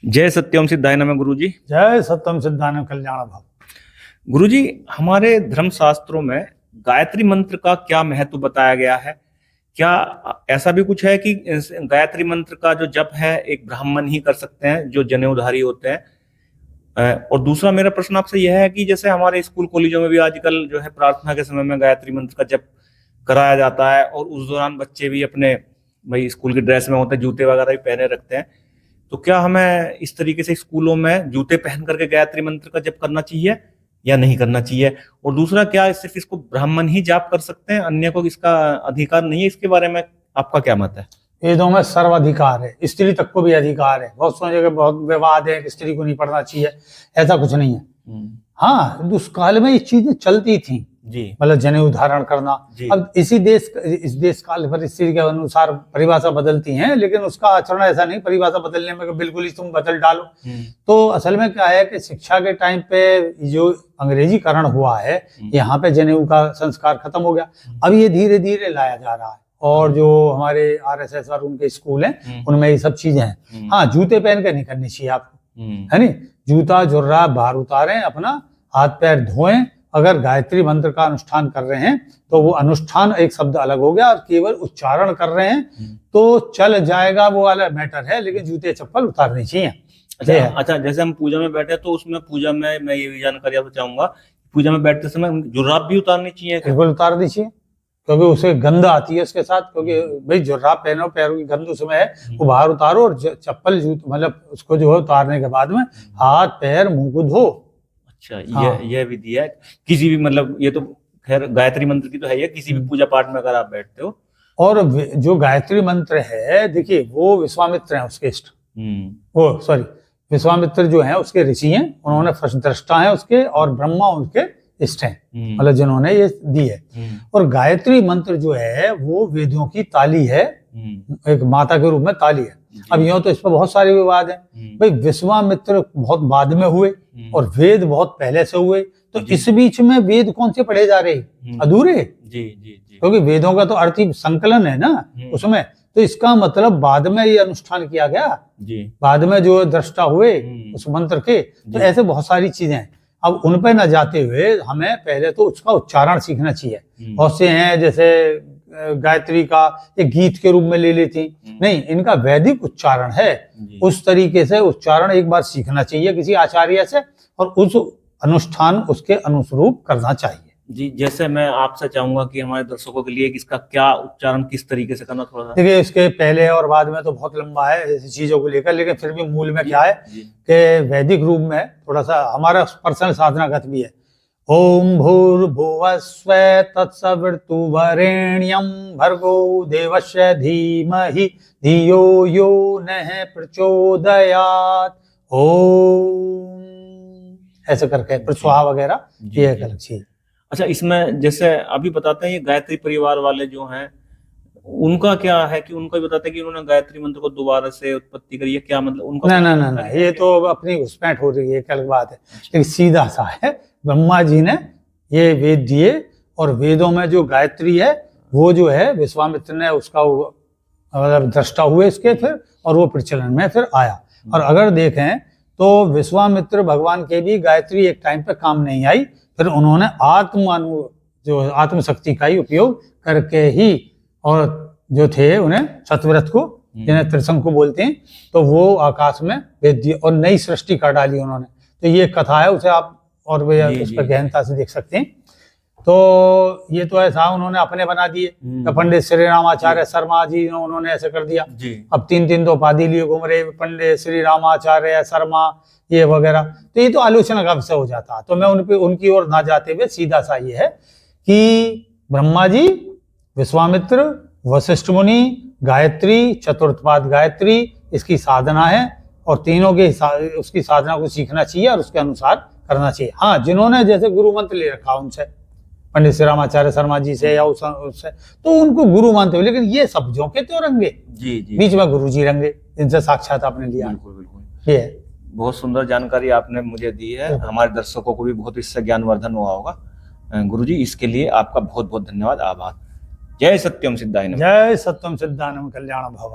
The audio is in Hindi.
जय सत्यम सिद्धाय नमः गुरुजी। जय सत्यम सिद्धानम कल्याण भाव। गुरुजी, हमारे धर्म शास्त्रों में गायत्री मंत्र का क्या महत्व बताया गया है? क्या ऐसा भी कुछ है कि गायत्री मंत्र का जो जप है एक ब्राह्मण ही कर सकते हैं जो जनेऊधारी होते हैं? और दूसरा मेरा प्रश्न आपसे यह है कि जैसे हमारे स्कूल कॉलेजों में भी आजकल जो है प्रार्थना के समय में गायत्री मंत्र का जप कराया जाता है, और उस दौरान बच्चे भी अपने भाई स्कूल की ड्रेस में होते हैं, जूते वगैरह भी पहने रखते हैं। तो क्या हमें इस तरीके से स्कूलों में जूते पहन करके गायत्री मंत्र का जप करना चाहिए या नहीं करना चाहिए? और दूसरा, क्या सिर्फ इसको ब्राह्मण ही जाप कर सकते हैं, अन्य को इसका अधिकार नहीं है? इसके बारे में आपका क्या मत है? वेदों में सर्वाधिकार है, स्त्री तक को भी अधिकार है। बहुत सी जगह बहुत विवाद है कि स्त्री को नहीं पढ़ना चाहिए, ऐसा कुछ नहीं है। हाँ, उस काल में ये चीजें चलती थी जी, मतलब जनेऊ धारण करना। अब इस देश काल परिस्थिति के अनुसार परिभाषा बदलती हैं, लेकिन उसका आचरण ऐसा नहीं परिभाषा बदलने में बिल्कुल ही तुम बदल डालो। तो असल में क्या है कि शिक्षा के टाइम पे जो अंग्रेजीकरण हुआ है, यहाँ पे जनेऊ का संस्कार खत्म हो गया। अब ये धीरे धीरे लाया जा रहा है, और जो हमारे RSS और उनके स्कूल हैं उनमें ये सब चीजें हैं। हाँ, जूते पहन के नहीं करनी चाहिए आपको, है नहीं। जूता जुर्रा बाहर उतारें, अपना हाथ पैर धोएं। अगर गायत्री मंत्र का अनुष्ठान कर रहे हैं तो वो अनुष्ठान एक शब्द अलग हो गया, और केवल उच्चारण कर रहे हैं तो चल जाएगा, वो वाला मैटर है, लेकिन जूते चप्पल उतारनी चाहिए। अच्छा, जैसे हम पूजा में बैठे तो उसमें पूजा में मैं ये भी जानकारी आपको चाहूंगा, पूजा में बैठते समय जुर्राब भी उतारनी चाहिए? बिल्कुल उतार दीजिए, क्योंकि उसे गंध आती है उसके साथ। क्योंकि भाई जुर्राब पहनो, पैरों की गंध उसमें है, वो बाहर उतारो। और चप्पल मतलब उसको जो है उतारने के बाद में हाथ पैर मुंह को धो। अच्छा, यह विधि है किसी भी, मतलब ये तो खैर गायत्री मंत्र की तो है, ये किसी भी पूजा पाठ में अगर आप बैठते हो। और जो गायत्री मंत्र है, देखिए वो विश्वामित्र हैं उसके इष्ट, वो सॉरी विश्वामित्र जो है उसके ऋषि हैं, उन्होंने फर्स्ट दृष्टा है उसके, और ब्रह्मा उनके इष्ट हैं, मतलब जिन्होंने ये दी है। और गायत्री मंत्र जो है वो वेदों की ताली है, एक माता के रूप में ताली है। अब यूं तो इस पर बहुत सारे विवाद हैं। भाई विश्वामित्र बहुत बाद में हुए और वेद बहुत पहले से हुए, तो इस बीच में वेद कौन से पढ़े जा रहे? अधूरे। जी जी जी, क्योंकि वेदों का तो अर्थ ही संकलन है ना उसमें। तो इसका मतलब बाद में ये अनुष्ठान किया गया जी, बाद में जो दृष्टा हुए उस मंत्र के। तो ऐसे बहुत सारी चीजें हैं। अब उन पे न जाते हुए हमें पहले तो उसका उच्चारण सीखना चाहिए। बहुत से हैं जैसे गायत्री का एक गीत के रूप में ले लेती, नहीं, इनका वैदिक उच्चारण है। उस तरीके से उच्चारण एक बार सीखना चाहिए किसी आचार्य से, और उस अनुष्ठान उसके अनुरूप करना चाहिए। जी, जैसे मैं आपसे चाहूंगा कि हमारे दर्शकों के लिए इसका क्या उच्चारण किस तरीके से करना, थोड़ा सा देखिए। इसके पहले और बाद में तो बहुत लंबा है ऐसी चीजों को लेकर, लेकिन फिर भी मूल में क्या है कि वैदिक रूप में थोड़ा सा हमारा पर्सनल साधनागत भी है। ओम भूर्भुवस्व तत्सवितुर्वरेण्यं भर्गो देवस्य धीमहि धियो यो नः प्रचोदयात्। ओम ऐसे करके प्रस्वाहा वगैरह ये एक अलग चीज। अच्छा, इसमें जैसे अभी बताते हैं ये गायत्री परिवार वाले जो हैं उनका क्या है कि उनको भी बताते हैं कि उन्होंने गायत्री मंत्र को दोबारा से उत्पत्ति करी है, क्या मतलब उनका? ना, ये तो अपनी घुसपैठ हो रही है, एक अलग बात है। लेकिन सीधा सा है, ब्रह्मा जी ने ये वेद दिए, और वेदों में जो गायत्री है वो जो है विश्वामित्र ने उसका मतलब दृष्टा हुए इसके फिर, और वो प्रचलन में फिर आया। और अगर देखें तो विश्वामित्र भगवान के भी गायत्री एक टाइम पे काम नहीं आई, फिर उन्होंने आत्मशक्ति का ही उपयोग करके ही, और जो थे उन्हें सतव्रत को, जिन्हें त्रिशंकु बोलते हैं, तो वो आकाश में भेज दिए और नई सृष्टि कर डाली उन्होंने। तो ये कथा है, उसे आप और उस पर गहनता से देख सकते हैं। तो ये तो ऐसा उन्होंने अपने बना दिए। तो पंडित श्री रामाचार्य शर्मा जी उन्होंने ऐसे कर दिया। अब 3 तो उपाधि लिए घूम रहे, पंडित श्री रामाचार्य शर्मा ये वगैरह। तो ये तो आलोचना का विषय हो जाता। तो मैं उनकी ओर ना जाते हुए सीधा सा ये है कि ब्रह्मा जी, विश्वामित्र, वशिष्ठ मुनि, गायत्री, चतुर्थपाद गायत्री इसकी साधना है, और तीनों के उसकी साधना को सीखना चाहिए और उसके अनुसार करना चाहिए। हाँ, जिन्होंने जैसे गुरु मंत्र ले रखा उनसे, पंडित श्री रामाचार्य शर्मा जी से या उससे, तो उनको गुरु मानते हुए, लेकिन ये सब जो के तो रंगे जी, बीच में गुरु जी रंगे, जिनसे साक्षात आपने लिया। बिल्कुल। ये बहुत सुंदर जानकारी आपने मुझे दी है, हमारे दर्शकों को भी बहुत इससे ज्ञानवर्धन हुआ होगा। गुरुजी, इसके लिए आपका बहुत बहुत धन्यवाद, आभार। जय सत्यम सिद्धाय नमः। जय सत्यम सिद्धानम कल्याण भव।